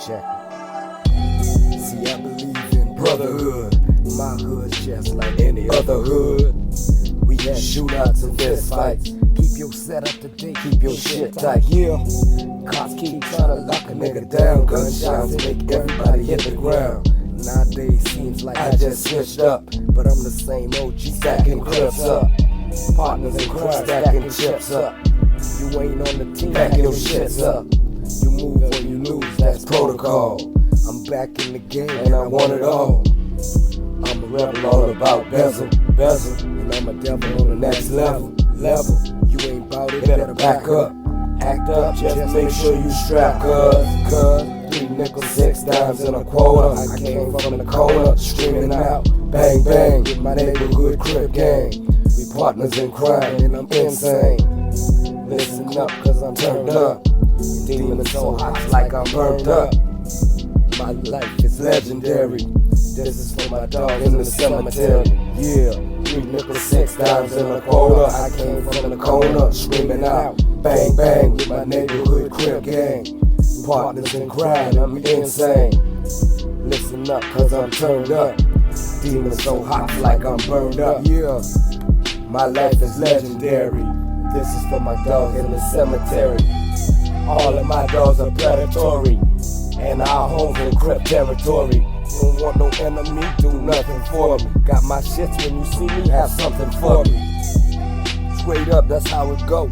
Check it. See, I believe in brotherhood. My hood's just like any other hood. We had shootouts and fist fights. Keep your set up to date, keep your shit tight. Yeah, cops keep trying to lock a nigga down. Gunshots make everybody hit the ground. Nowadays seems like I just switched up, but I'm the same OG stacking clips up. Partners in crime stacking chips up. You ain't on the team, back your shits up. You move or you lose, that's protocol. I'm back in the game and I want it all. I'm a rebel all about bezel, and I'm a devil on the next level. You ain't bout it, better back up. Act up, just make sure you strap, cuz 3 nickels, 6 dimes and a quarter. I came from the corner, screaming out, bang bang, with my neighborhood crib gang. We partners in crime and I'm insane. Listen up, cause I'm turned up. Demons so hot like I'm burned up. My life is legendary. This is for my dog in the cemetery. Yeah, 3 nickels, 6 dimes and a quarter. I came from the corner, screaming out, bang bang, with my neighborhood crib gang. Partners in crime, I'm insane. Listen up, cause I'm turned up. Demons so hot like I'm burned up. Yeah, my life is legendary. This is for my dog in the cemetery. All of my dogs are predatory, and our homes in crip territory. Don't want no enemy, do nothing for me. Got my shits when you see me, have something for me. Straight up, that's how it go.